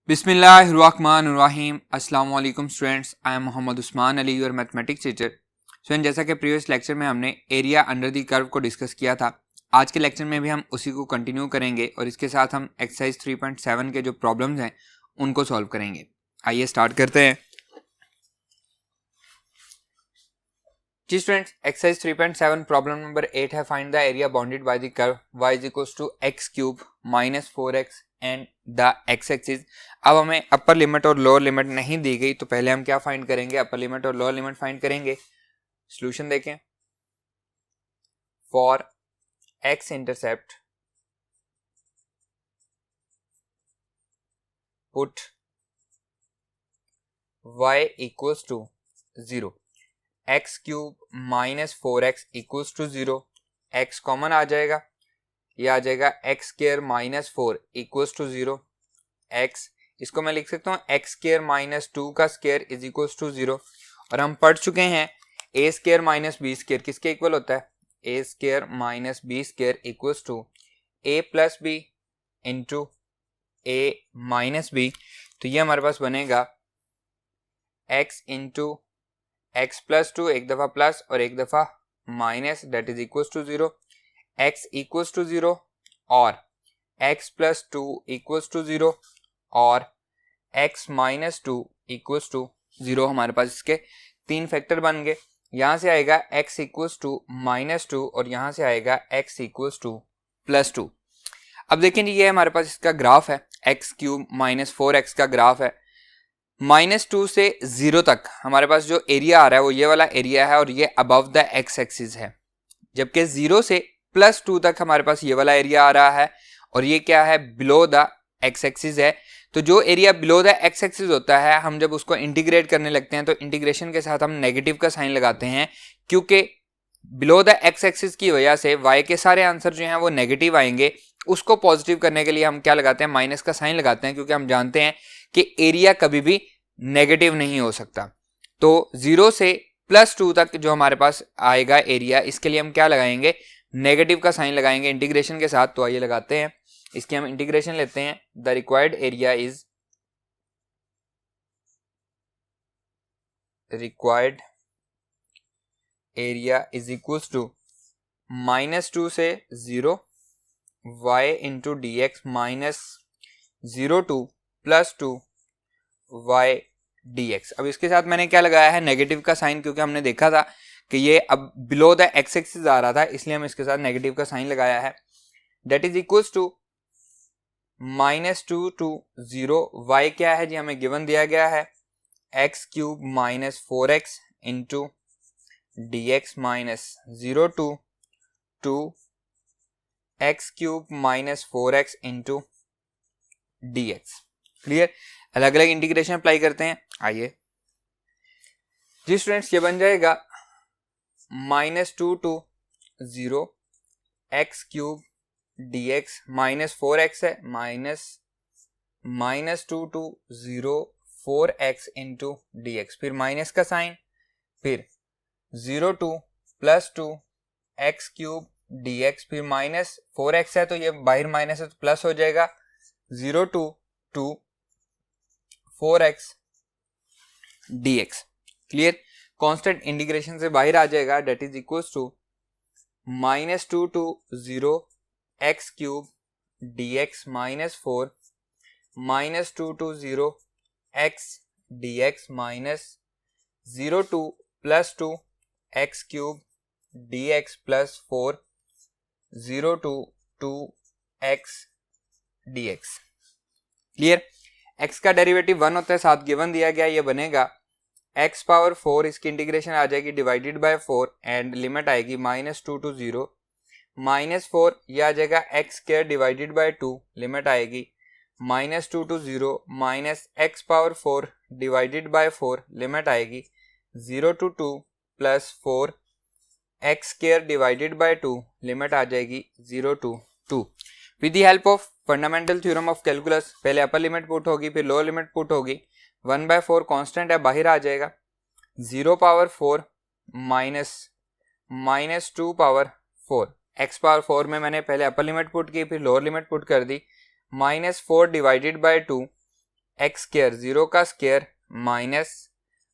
बिस्मिल्लाहिर्रहमानिर्रहीम। अस्सलाम वालेकुम students, I am Mohammad Usman Ali, your mathematics teacher. Student, जैसा कि प्रीवियस लेक्चर में हमने एरिया अंडर द कर्व को डिस्कस किया था, आज के लेक्चर में भी हम उसी को कंटिन्यू करेंगे और इसके साथ हम एक्सरसाइज 3.7 के जो प्रॉब्लम्स हैं उनको सॉल्व करेंगे। आइए स्टार्ट करते हैं। जी स्टूडेंट्स, एक्सरसाइज 3.7 प्रॉब्लम नंबर 8 है, find the area bounded by the curve y is equals to x cube minus 4x and the x axis. अब हमें अपर लिमिट और लोअर लिमिट नहीं दी गई, तो पहले हम क्या फाइंड करेंगे? अपर लिमिट और लोअर लिमिट फाइंड करेंगे। सॉल्यूशन देखें। For x intercept put y equals to 0, x cube minus 4x equals to 0, x common आ जाएगा, ये आ जाएगा x square minus 4 equals to 0, x इसको मैं लिख सकता हूँ एक्स स्क्वायर माइनस 2 का स्क्वायर इज इक्वल्स टू 0। और हम पढ़ चुके हैं a square minus b square किसके इक्वल होता है? A square minus b square equals to a plus b into a minus b. तो ये हमारे पास बनेगा x इंटू एक्स प्लस 2, एक दफा प्लस और एक दफा minus, that is equals to 0, x equals to 0 और x प्लस 2 इक्वल्स टू 0 और x माइनस 2 इक्वल्स टू 0। हमारे पास इसके तीन फैक्टर बन गए। यहाँ से आएगा x इक्वल्स टू माइनस 2 और यहाँ से आएगा x इक्वल्स टू प्लस 2। अब देखें जी, ये हमारे पास इसका ग्राफ है, एक्स क्यूब माइनस 4x का ग्राफ है। माइनस 2 से 0 तक हमारे पास जो एरिया आ रहा है वो ये वाला एरिया है और ये अबव द एक्स एक्सिस है, जबकि 0 से प्लस 2 तक हमारे पास ये वाला एरिया आ रहा है और ये क्या है? बिलो द एक्स एक्सिस है। तो जो area below the x axis होता है, हम जब उसको इंटीग्रेट करने लगते हैं तो इंटीग्रेशन के साथ हम नेगेटिव का साइन लगाते हैं, क्योंकि बिलो द एक्स एक्सिस की वजह से y के सारे आंसर जो हैं वो नेगेटिव आएंगे। उसको पॉजिटिव करने के लिए हम क्या लगाते हैं? माइनस का साइन लगाते हैं, क्योंकि हम जानते हैं कि एरिया कभी भी नेगेटिव नहीं हो सकता। तो 0 से प्लस 2 तक जो हमारे पास आएगा एरिया, इसके लिए हम क्या लगाएंगे? नेगेटिव का साइन लगाएंगे इंटीग्रेशन के साथ। तो आइए लगाते हैं, इसकी हम इंटीग्रेशन लेते हैं। The required area is equals to minus 2 से 0 y into d x minus 0 to plus 2 y dx। अब इसके साथ मैंने क्या लगाया है? नेगेटिव का साइन, क्योंकि हमने देखा था कि ये अब बिलो द एक्स एक्सिस आ रहा था, इसलिए हम इसके साथ नेगेटिव का साइन लगाया है। That is equals to minus 2 to 0, y क्या है जी? हमें गिवन दिया गया है x cube minus 4x into d x minus 0 to x cube minus 4x into d x. Clear? अलग अलग इंटीग्रेशन अप्लाई करते हैं। आइए जी स्टूडेंट्स, ये बन जाएगा minus 2 to 0 x cube d x minus 4x है, minus 2 to 0 4x into d x, फिर माइनस का साइन, फिर 0 to plus 2 x cube d x, फिर माइनस 4x है तो ये बाहर माइनस है तो प्लस हो जाएगा, 0 to 4x dx। Clear? Constant integration से बाहर आ जाएगा, that is equals to minus 2 to 0 x cube d x minus 4 minus 2 to 0 x d x minus 0 to plus 2 x cube d x plus 4 0 to 2 x d x. Clear? x का derivative 1 होता है, साथ given दिया गया, ये बनेगा x power 4, इसकी integration आ जाएगी डिवाइडेड बाय 4 एंड लिमिट आएगी माइनस 2 टू 0 माइनस 4, ये आ जाएगा x square divided by 2, limit आएगी minus 2 to 0 minus x power 4 divided by 4, limit आएगी 0 to 2 plus 4 x square divided by 2, limit आ जाएगी 0 to 2। With the help of fundamental theorem of calculus, पहले upper limit put होगी, फिर lower limit put होगी। 1/4 constant है, बाहर आ जाएगा, 0 power 4 minus 2 power 4, x power 4 में मैंने पहले अपर लिमिट पुट की, फिर लोअर लिमिट पुट कर दी, minus 4 divided by 2 x square 0 का स्क्वायर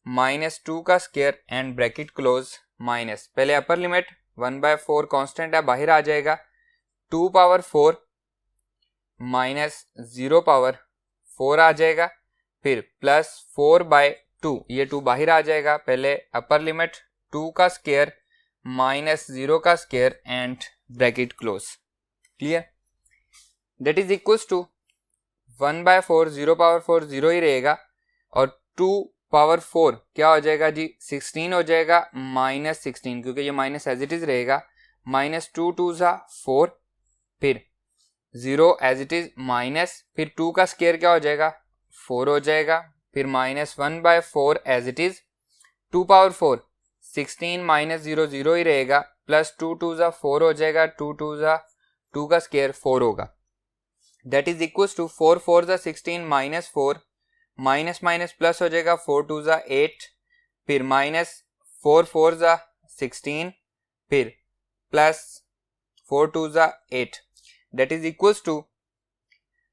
माइनस 2 का square and bracket close minus, पहले अपर लिमिट 1/4 कांस्टेंट है, बाहर आ जाएगा 2 पावर 4 माइनस 0 पावर 4 आ जाएगा, फिर प्लस 4/2, ये 2 बाहर आ जाएगा, पहले अपर लिमिट 2 का स्क्वायर माइनस 0 का square and bracket close. Clear? That is equals to 1/4, 0 power 4 0 ही रहेगा, और 2 पावर 4 क्या हो जाएगा जी 16 हो जाएगा, माइनस 16 क्योंकि ये माइनस एज इट इज रहेगा, माइनस 2 2 ज़ा 4, फिर 0 एज इट इज माइनस, फिर 2 का स्क्वायर क्या हो जाएगा 4 हो जाएगा, फिर minus 1/4 as it is, 2 power 4 16 minus 0 0 ही रहेगा, प्लस 2 2 ज़ा 4 हो जाएगा, 2 2 ज़ा 2 का स्क्वायर 4 होगा, दैट इज इक्वल्स टू 4 4 ज़ा 16 माइनस 4, माइनस माइनस प्लस हो जाएगा, 4 2 ज़ा 8, फिर माइनस 4 4 ज़ा 16, फिर प्लस 4 2 ज़ा 8, that is equals to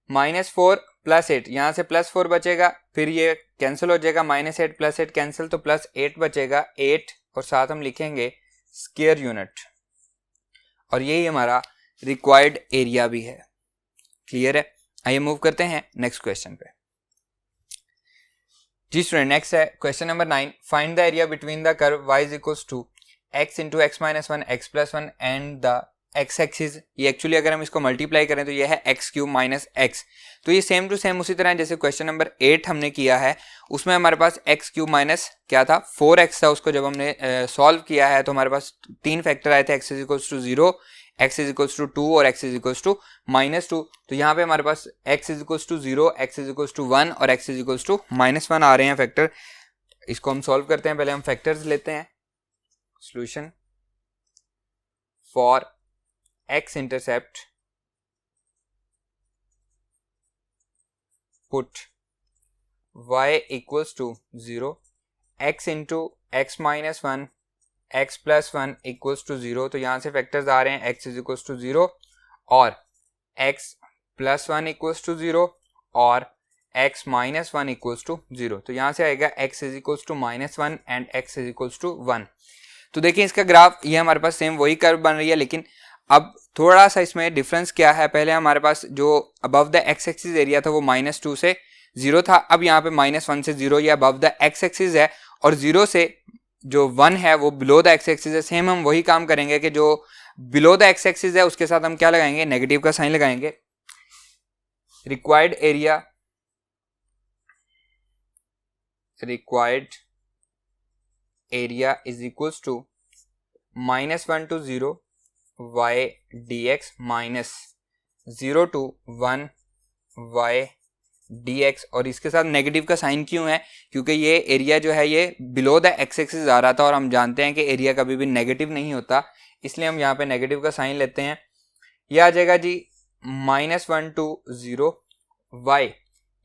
minus 4 plus 8, यहाँ से प्लस 4 बचेगा, फिर ये कैंसिल हो जाएगा, माइनस 8 प्लस 8 कैंसिल, तो प्लस 8 बचेगा, 8 और साथ हम लिखेंगे स्क्वायर यूनिट, और यही हमारा रिक्वायर्ड एरिया भी है। क्लियर है? आइए मूव करते हैं नेक्स्ट क्वेश्चन पे। जी स्टूडेंट, नेक्स्ट है question number 9, find the area between the curve y is equals to x into x minus 1 x plus 1 and the x axis. ये एक्चुअली अगर हम इसको मल्टीप्लाई करें तो ये है एक्स क्यूब माइनस एक्स, तो ये सेम टू सेम उसी तरह जैसे क्वेश्चन नंबर 8 हमने किया है, उसमें हमारे पास एक्स क्यूब माइनस क्या था 4x था, उसको जब हमने सॉल्व किया है तो हमारे पास 3 फैक्टर आए थे, x is equals to 0, x is equals to 2 और x इज इक्वल्स टू -2, तो यहाँ पे हमारे पास x is equals to 0, x is equals to 1 और x इज इक्वल्स टू -1 आ रहे हैं फैक्टर। इसको हम सॉल्व करते हैं, पहले हम फैक्टर्स लेते हैं। Solution for x intercept put y equals to 0, x into x minus 1 x plus 1 equals to 0, तो यहाँ से फैक्टर्स आ रहे हैं x इज इक्वल्स टू 0 और x प्लस 1 इक्वल्स टू 0 और x माइनस 1 इक्वल्स टू 0, तो यहाँ से आएगा x is equals to -1 and x is equals to 1। तो देखिए इसका ग्राफ, ये हमारे पास सेम वही कर्व बन रही है, लेकिन अब थोड़ा सा इसमें डिफरेंस क्या है, पहले हमारे पास जो above the x axis area था वो -2 से 0 था, अब यहाँ पे -1 से 0 ये अबव द x एक्सिस है, और 0 से जो 1 है वो बिलो द x एक्सिस है। सेम हम वही काम करेंगे कि जो बिलो द x एक्सिस है उसके साथ हम क्या लगाएंगे, नेगेटिव का साइन लगाएंगे। Required area is equals to -1 to 0 y dx minus 0 to 1 y dx, और इसके साथ नेगेटिव का साइन क्यों है, क्योंकि ये एरिया जो है ये बिलो द x एक्सिस आ रहा था, और हम जानते हैं कि एरिया कभी भी नेगेटिव नहीं होता, इसलिए हम यहाँ पे नेगेटिव का साइन लेते हैं। ये आ जाएगा जी -1 to 0 y,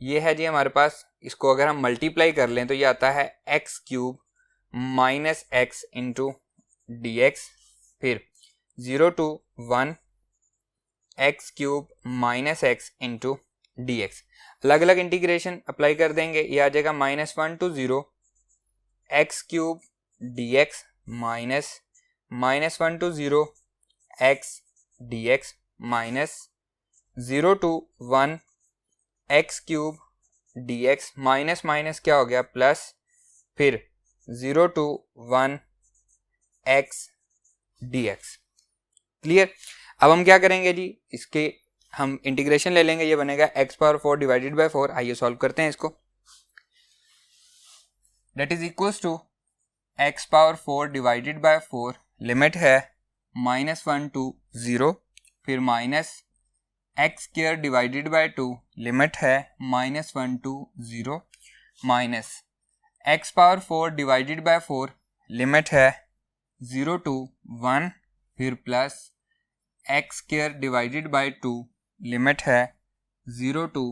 ये है जी हमारे पास, इसको अगर हम मल्टीप्लाई कर लें तो ये आता है x cube minus x into d x, फिर 0 to 1 x cube minus x into d x. अलग अलग इंटीग्रेशन अप्लाई कर देंगे, ये आ जाएगा -1 to 0 x cube d x minus -1 to 0 x d x minus 0 to 1 x cube d x minus minus क्या हो गया प्लस, फिर 0 to 1 x d x. Clear? अब हम क्या करेंगे जी, इसके हम इंटीग्रेशन ले लेंगे, ये बनेगा x पावर 4 डिवाइडेड बाय 4। आइए सॉल्व करते हैं इसको। That is equals to x power 4 divided by 4, limit है -1 to 0, फिर minus x square divided by 2, limit है -1 to 0, minus x power 4 divided by 4, limit है 0 to 1, फिर plus x square divided by 2, limit है 0 to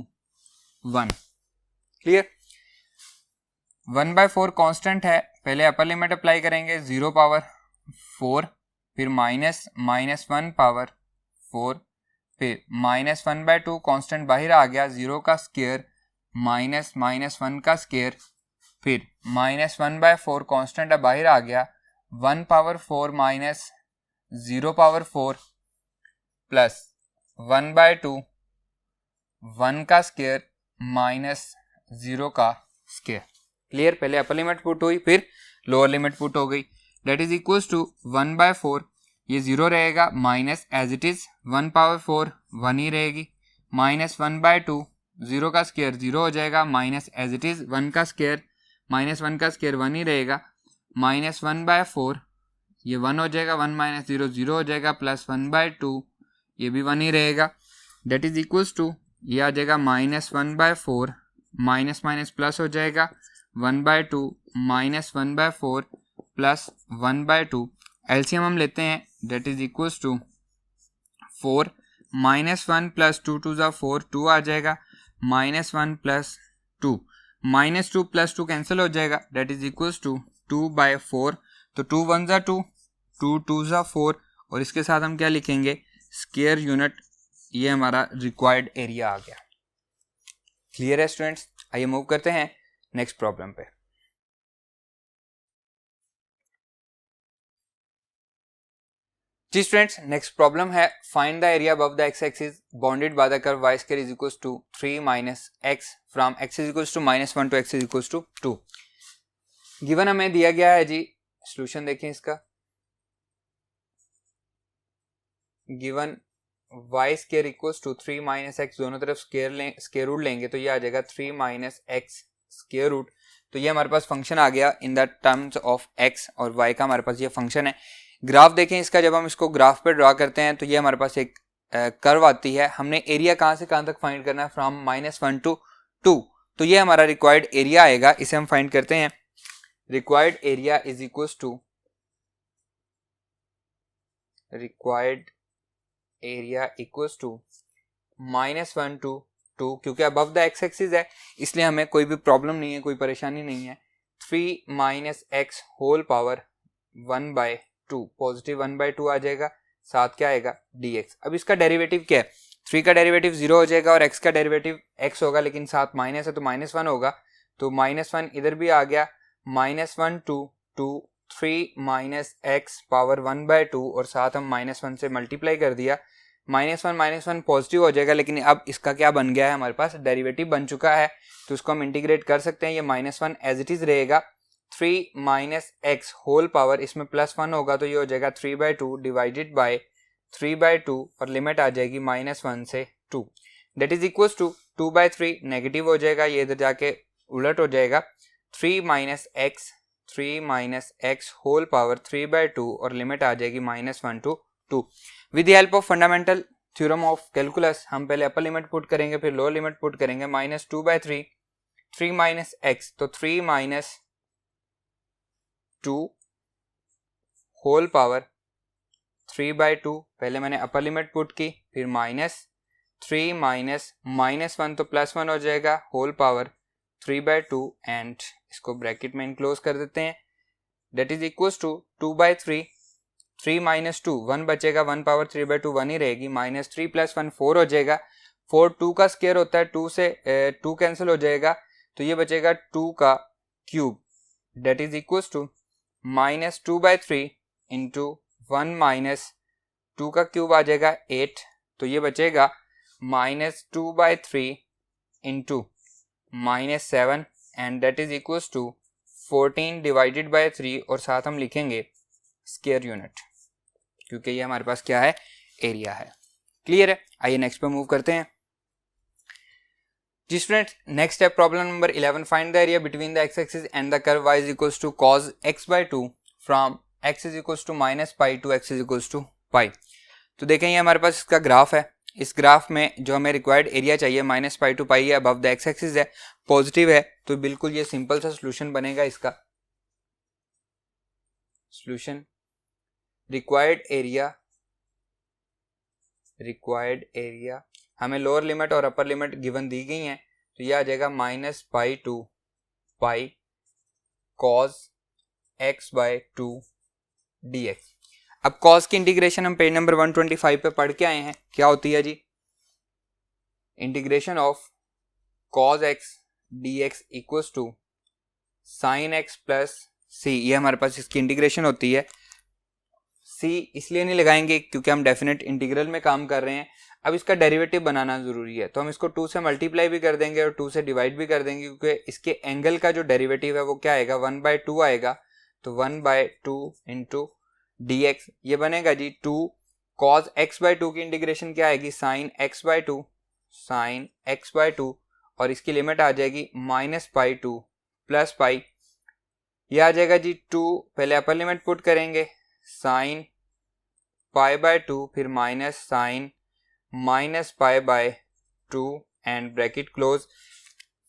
1। Clear? 1/4 constant है, पहले upper limit apply करेंगे 0 power 4, फिर -1 पावर 4, फिर -1/2 कांस्टेंट बाहर आ गया, 0 का स्क्वायर माइनस माइनस वन का स्केयर, फिर -1/4 कांस्टेंट अब बाहर आ गया, 1/4 माइनस 0/4 प्लस 1/2 1 का स्केयर माइनस 0 का स्केयर। क्लियर? पहले अपर लिमिट पुट हुई, फिर लोअर लिमिट पुट हो गई। दैट इज इक्वल्स टू 1/4, ये 0 रहेगा, माइनस एज इट इज 1/4 1 ही रहेगी, माइनस 1/2 0 का स्केयर 0 हो जाएगा, माइनस एज इट इज 1 का स्केयर, माइनस 1 का स्केयर 1 ही रहेगा, माइनस 1/4 ये 1 हो जाएगा, 1 माइनस 0 0 हो जाएगा, प्लस 1/2 ये भी 1 ही रहेगा। दैट इज इक्वल्स टू ये आ जाएगा -1/4, माइनस माइनस प्लस हो जाएगा, 1/2 माइनस 1/4 प्लस 1/2, एलसीएम हम लेते हैं, that is equals to 4, -1 plus 2 2 ज़ा 4 2 आ जाएगा, -1 प्लस 2, -2 प्लस 2 कैंसिल हो जाएगा, दैट इज इक्वल्स टू 2/4, तो 2 1 ज़ा 2, 2 2 ज़ा 4, और इसके साथ हम क्या लिखेंगे, स्क्वायर यूनिट, ये हमारा रिक्वायर्ड एरिया आ गया। क्लियर है स्टूडेंट्स? आइए मूव करते हैं नेक्स्ट प्रॉब्लम पे। जी स्टूडेंट्स, नेक्स्ट प्रॉब्लम है, find the area above the x axis bounded by the curve y square is equals to 3 minus x from x is equals to -1 to x is equals to 2। Given हमें दिया गया है जी, solution देखें इसका, given y square equals to 3 minus x, दोनों तरफ square root लेंगे तो ये आ जाएगा 3 माइनस x स्क्वायर रूट, तो ये हमारे पास फंक्शन आ गया in the terms of x और y का हमारे पास ये फंक्शन है। ग्राफ देखें इसका, जब हम इसको ग्राफ पे ड्रा करते हैं तो ये हमारे पास एक कर्व आती है, हमने एरिया कहाँ से कहाँ तक फाइंड करना है, फ्रॉम -1 टू 2, तो ये हमारा रिक्वायर्ड एरिया आएगा, इसे हम फाइंड करते हैं। Required area is equals to, required area equals to -1 to 2, क्योंकि अबव द एक्स एक्सिस है इसलिए हमें कोई भी प्रॉब्लम नहीं है, कोई परेशानी नहीं है। 3 minus x whole power 1/2, positive 1/2 आ जाएगा, साथ क्या आएगा dx। अब इसका डेरिवेटिव क्या है, 3 का डेरिवेटिव 0 हो जाएगा और x का डेरिवेटिव x होगा, लेकिन साथ माइनस है तो -1 होगा, तो -1 इधर भी आ गया, -1 टू 2 3 माइनस एक्स पावर 1/2 और साथ हम -1 से मल्टीप्लाई कर दिया, -1 पॉजिटिव हो जाएगा, लेकिन अब इसका क्या बन गया है, हमारे पास डेरिवेटिव बन चुका है, तो इसको हम इंटीग्रेट कर सकते हैं। ये -1 एज इट इज रहेगा, 3 माइनस एक्स होल पावर, इसमें +1 होगा तो ये हो जाएगा 3/2 डिवाइडेड बाय 3/2 और लिमिट आ जाएगी -1 से 2, that is equals to 2/3, negative हो जाएगा, ये इधर जाके उलट हो जाएगा, 3 माइनस एक्स होल पावर 3/2 और लिमिट आ जाएगी -1 to 2। With the help of fundamental theorem of calculus हम पहले अपर लिमिट पुट करेंगे, फिर लोअर लिमिट पुट करेंगे, -2/3, 3 माइनस एक्स, तो 3 माइनस 2 होल पावर 3/2, पहले मैंने अपर लिमिट पुट की, फिर -3 माइनस -1 तो +1 हो जाएगा, होल पावर 3/2 एंड इसको ब्रैकेट में इनक्लोज कर देते हैं, that is equals to 2/3, 3 minus 2 1 बचेगा, 1 पावर 3/2 1 ही रहेगी, -3 + 1 4 हो जाएगा, 4 2 का स्क्वायर होता है, 2 से 2 कैंसिल हो जाएगा, तो ये बचेगा 2 का cube, that is equals to -2/3 into 1 minus 2 का क्यूब आ जाएगा 8, तो ये बचेगा -2/3 into -7 and that is equals to 14 divided by 3 और साथ हम लिखेंगे स्क्वायर यूनिट, क्योंकि ये हमारे पास क्या है, एरिया है। क्लियर है? आइए नेक्स्ट पे मूव करते हैं। जी स्टूडेंट्स, नेक्स्ट है problem number 11, find the area between the x axis and the curve y is equals to cos x/2 from x is equals to -π to x is equals to π। तो देखें ये हमारे पास इसका graph है, इस graph में जो हमें रिक्वायर्ड एरिया चाहिए -π टू π है, अबव द एक्स एक्सिस है, पॉजिटिव है, तो बिल्कुल ये सिंपल सा सोल्यूशन बनेगा इसका। सोल्यूशन, रिक्वायर्ड एरिया हमें लोअर लिमिट और अपर लिमिट गिवन दी गई हैं, तो ये आ जाएगा -π टू π cos x/2 dx। अब cos की इंटीग्रेशन हम पेज नंबर 125 पे पढ़ के आए हैं, क्या होती है जी, integration of cos x dx equals to sin x plus c, ये हमारे पास इसकी इंटीग्रेशन होती है। c इसलिए नहीं लगाएंगे क्योंकि हम डेफिनेट इंटीग्रल में काम कर रहे हैं। अब इसका डेरिवेटिव बनाना ज़रूरी है, तो हम इसको 2 से मल्टीप्लाई भी कर देंगे और 2 से डिवाइड भी कर देंगे, क्योंकि इसके एंगल का जो डेरिवेटिव है वो क्या आएगा, 1/2 आएगा। तो 1/2 इंटू डी एक्स, ये बनेगा जी 2 cos x/2 की इंटीग्रेशन क्या आएगी, sin x/2 और इसकी लिमिट आ जाएगी -π टू प्लस पाई, ये आ जाएगा जी 2, पहले अपर लिमिट पुट करेंगे sin π/2 फिर minus sin -π/2 and bracket close.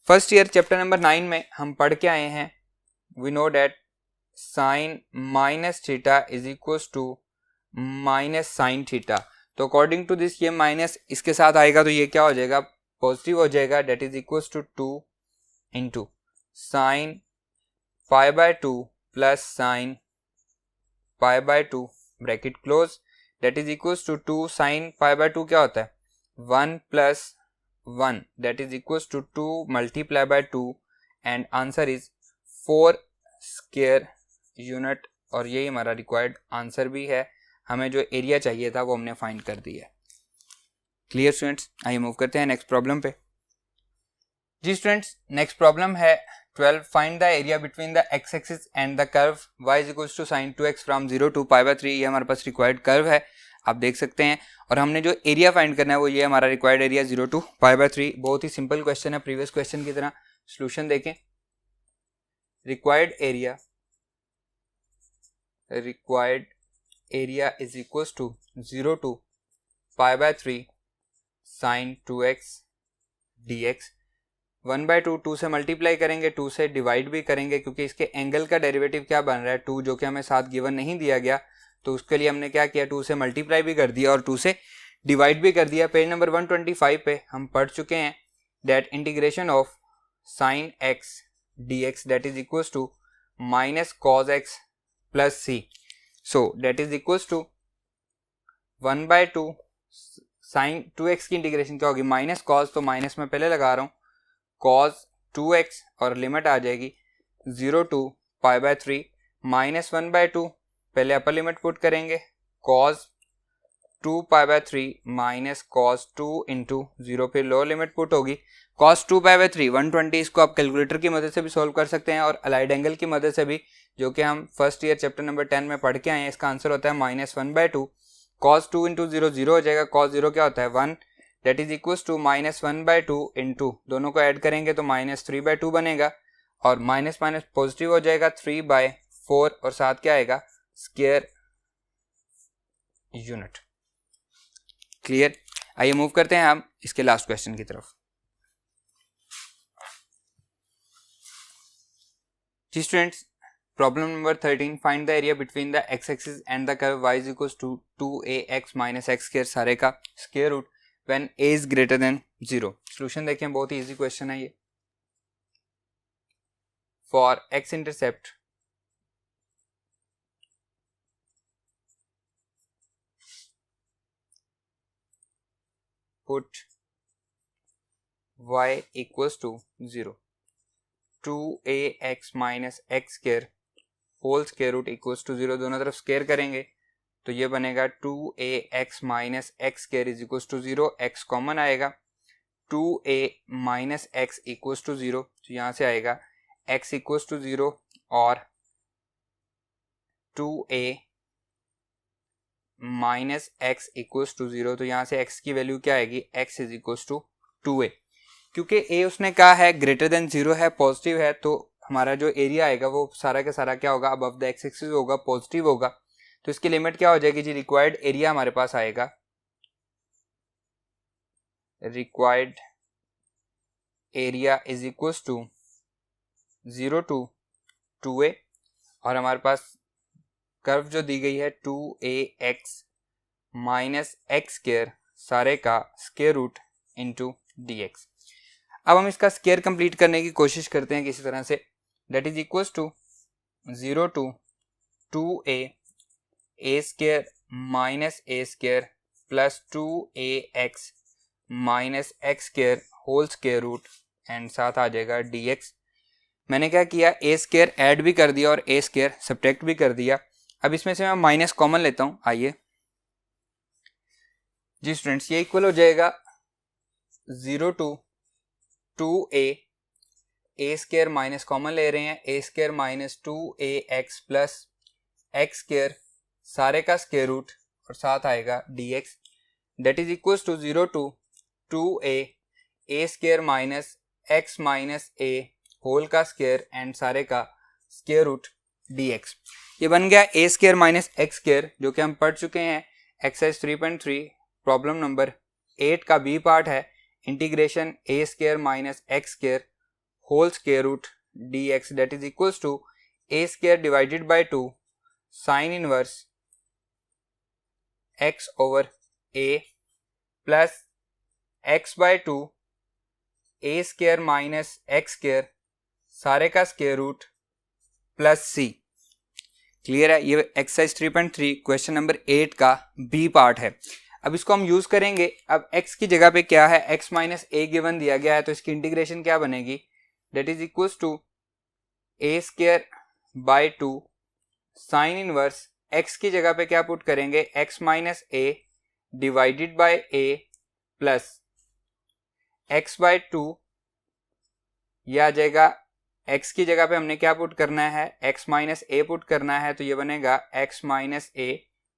First year chapter number 9 में हम पढ़ के आए हैं, we know that sin -θ is equals to -sin θ। तो अकॉर्डिंग टू दिस ये माइनस इसके साथ आएगा तो ये क्या हो जाएगा, पॉजिटिव हो जाएगा, that is equals to 2 into sin π/2 plus sin π/2 bracket close, that is equals to 2 sin π/2 क्या होता है 1 plus 1, that is equals to 2 multiply by 2 and answer is 4 square unit. और यही हमारा रिक्वायर्ड आंसर भी है, हमें जो एरिया चाहिए था वो हमने फाइंड कर दिया है। क्लियर स्टूडेंट्स, आइए मूव करते हैं नेक्स्ट प्रॉब्लम पे। जी स्टूडेंट्स, नेक्स्ट प्रॉब्लम है 12, find the area between the x axis and the curve y is equals to sin 2x from 0 to π/3। ये हमारे पास रिक्वायर्ड कर्व है, आप देख सकते हैं, और हमने जो एरिया फाइंड करना है वो ये हमारा रिक्वायर्ड एरिया 0 to π/3। बहुत ही सिंपल क्वेश्चन है, प्रीवियस क्वेश्चन की तरह। सोल्यूशन देखें, required area is equals to 0 to π/3 sin 2x dx। 1/2 2 से मल्टीप्लाई करेंगे, 2 से डिवाइड भी करेंगे, क्योंकि इसके एंगल का डेरिवेटिव क्या बन रहा है 2, जो कि हमें साथ गिवन नहीं दिया गया, तो उसके लिए हमने क्या किया 2 से मल्टीप्लाई भी कर दिया और 2 से डिवाइड भी कर दिया। पेज नंबर 125 पे हम पढ़ चुके हैं that integration of sin x dx that is equals to -cos x plus c। So that is equals to 1/2 sin 2x की इंटीग्रेशन क्या होगी, माइनस cos, तो माइनस में पहले लगा रहा हूँ, cos 2x और लिमिट आ जाएगी 0 to π/3 -1/2, पहले अपर लिमिट पुट करेंगे cos 2 π/3 माइनस cos 2 इंटू 0, फिर लोअर लिमिट पुट होगी cos 2 π/3 120। इसको आप कैलकुलेटर की मदद से भी सॉल्व कर सकते हैं और अलाइड एंगल की मदद से भी, जो कि हम फर्स्ट ईयर चैप्टर नंबर 10 में पढ़ के आए हैं। इसका आंसर होता है -1/2, cos 2 इंटू 0 0 हो जाएगा, cos 0 क्या होता है 1, that is equals to -1/2 into, दोनों को ऐड करेंगे तो -3/2 बनेगा, और माइनस माइनस पॉजिटिव हो जाएगा 3/4, और साथ क्या आएगा स्क्वायर यूनिट। क्लियर, आइए मूव करते हैं हम इसके लास्ट क्वेश्चन की तरफ। जी students, problem number 13, find the area between the x axis and the curve y is equals to 2ax minus x square, सारे का square root when a is greater than 0। Solution देखें, बहुत ही easy question है ये। For x intercept put y equals to 0, 2ax minus x square whole square root equals to 0, दोनों तरफ square करेंगे तो ये बनेगा 2ax minus x square is equals to 0, x common आएगा, 2a minus x equals to 0, तो यहाँ से आएगा x इक्वल्स टू 0 और 2a minus x equals to 0, तो यहाँ से x की वैल्यू क्या आएगी, x is equals to 2a। क्योंकि a उसने कहा है ग्रेटर देन 0 है, पॉजिटिव है, तो हमारा जो एरिया आएगा वो सारा का सारा क्या होगा, अबव द एक्स एक्सिस होगा, पॉजिटिव होगा, तो इसकी लिमिट क्या हो जाएगी जी, रिक्वायर्ड एरिया हमारे पास आएगा, required area is equals to 0 to 2a, और हमारे पास कर्व जो दी गई है 2ax माइनस एक्स स्क्वायर, सारे का स्क्वायर रूट इंटू dx। अब हम इसका स्क्वायर कंप्लीट करने की कोशिश करते हैं किसी तरह से, that is equals to 0 to 2a square minus a square plus 2ax minus x square whole square root and साथ आ जाएगा dx। मैंने क्या किया, ए स्क्वायर ऐड भी कर दिया और ए स्क्वायर सब्ट्रैक्ट भी कर दिया। अब इसमें से मैं माइनस कॉमन लेता हूँ, आइए जी स्टूडेंट्स, ये इक्वल हो जाएगा 0 to 2a square minus common ले रहे हैं, a square minus 2ax plus x square सारे का स्क्वायर रूट और साथ आएगा dx that is equal to 0 to 2a square minus x minus a whole का स्क्वायर एंड सारे का स्क्वायर रूट dx। ये बन गया a square minus x square, जो कि हम पढ़ चुके हैं एक्सरसाइज 3.3 प्रॉब्लम नंबर 8 का बी पार्ट है, integration a square minus x square whole square root dx that is equal to a square divided by 2 sine inverse x over a plus x by 2 a square minus x square सारे का square root plus c। Clear है, ये exercise 3.3 question number 8 का B part है। अब इसको हम use करेंगे। अब x की जगह पे क्या है, x माइनस a गिवन दिया गया है, तो इसकी इंटीग्रेशन क्या बनेगी, that is equal to a square by 2 sine inverse x की जगह पे क्या पुट करेंगे, x minus a divided by a plus x by 2, यह आ जाएगा x की जगह पे हमने क्या पुट करना है, x माइनस a पुट करना है, तो ये बनेगा x माइनस a,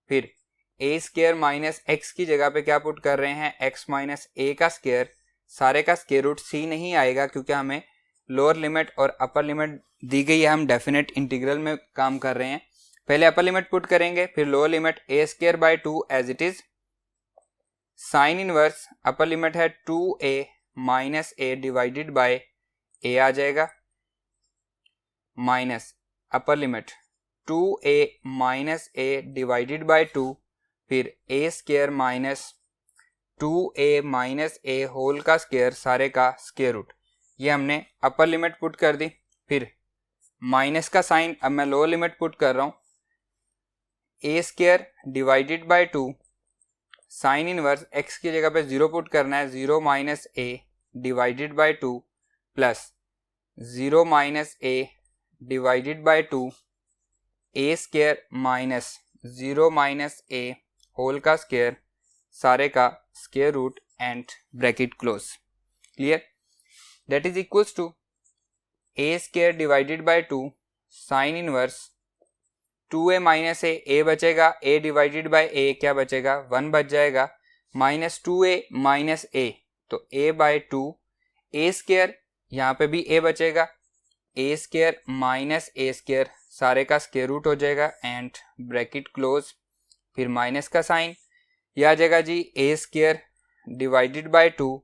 फिर a स्क्वायर माइनस x की जगह पे क्या पुट कर रहे हैं, x माइनस a का स्क्वायर सारे का स्क्वायर रूट, c नहीं आएगा क्योंकि हमें लोअर लिमिट और अपर लिमिट दी गई है, हम डेफिनेट इंटीग्रल में काम कर रहे हैं। पहले अपर लिमिट पुट करेंगे, फिर lower limit a square by 2 as it is, sine inverse upper limit है 2a minus a divided by a आ जाएगा, minus upper limit 2a minus a divided by 2, फिर a square minus 2a minus a whole का square सारे का square root, ये हमने अपर limit put कर दी। फिर माइनस का साइन अब मैं लोअर लिमिट पुट कर रहा हूँ, a square divided by 2 sine inverse x की जगह पे 0 पुट करना है, 0 minus a divided by 2 plus 0 minus a divided by 2 a square minus 0 minus a whole का स्क्वायर सारे का square root and bracket close. Clear, that is equals to a square divided by 2 sine inverse 2a minus a बचेगा, a divided by a क्या बचेगा, 1 बच जाएगा, minus 2a minus a, तो a bye 2 a square, यहाँ पे भी a बचेगा, a square minus a square सारे का स्क्वायर रूट हो जाएगा एंड ब्रैकेट क्लोज, फिर माइनस का साइन, यह आ जाएगा जी a square divided by 2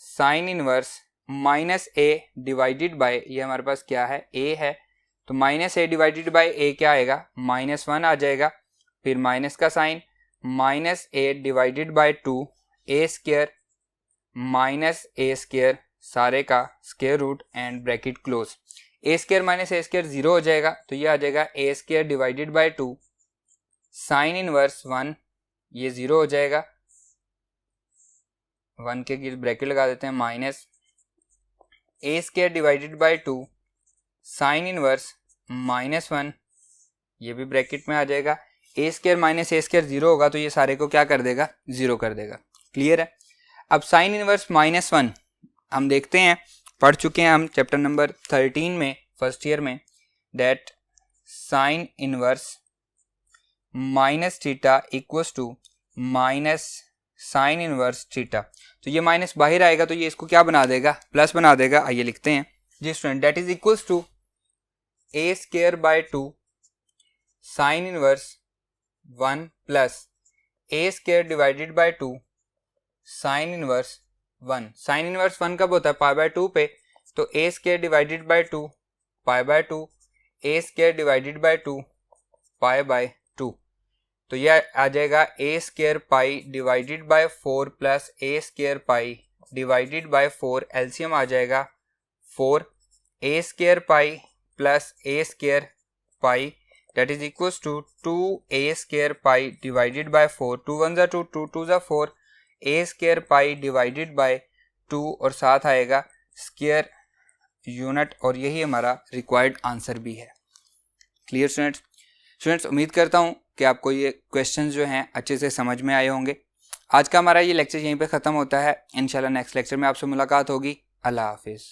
sine inverse minus a divided bye, ये हमारे पास क्या है, a है, तो minus a divided by a क्या आएगा, -1 आ जाएगा, फिर माइनस का sine, minus a divided by 2 a square minus a square सारे का square root and bracket close, a square minus a square 0 हो जाएगा, तो ये आ जाएगा a square divided by 2 sine inverse 1, ये 0 हो जाएगा, 1 के गिर ब्रैकेट लगा देते हैं, minus a square divided by 2 sine inverse -1, ये भी ब्रैकेट में आ जाएगा, a square minus a square 0 होगा, तो ये सारे को क्या कर देगा, 0 कर देगा। क्लियर है। अब साइन इनवर्स -1 हम देखते हैं, पढ़ चुके हैं हम चैप्टर नंबर 13 में फर्स्ट ईयर में, that sine inverse minus theta equals to minus sine inverse theta, तो ये माइनस बाहर आएगा, तो ये इसको क्या बना देगा, प्लस बना देगा। आइए लिखते हैं जी student, that is equals to a square by 2 sine inverse 1 plus a square divided by 2 sine inverse 1। Sine inverse 1 कब होता है, पाई बाय 2 पे, तो a square divided by 2 pi by 2, a square divided by 2 pi by 2, तो यह आ जाएगा a square pi divided by 4 plus a square pi divided by 4, LCM आ जाएगा 4, a square pi plus a square pi that is equals to 2a square pi divided by 4, 2 1 2 2 2 4, a square pi divided by 2 और साथ आएगा square unit और यही हमारा required answer भी है। क्लियर स्टूडेंट्स, उम्मीद करता हूँ कि आपको ये क्वेश्चंस जो हैं अच्छे से समझ में आए होंगे। आज का हमारा ये लेक्चर यहीं पे ख़त्म होता है। इंशाल्लाह नेक्स्ट लेक्चर में आपसे मुलाकात होगी। अल्लाह हाफिज़।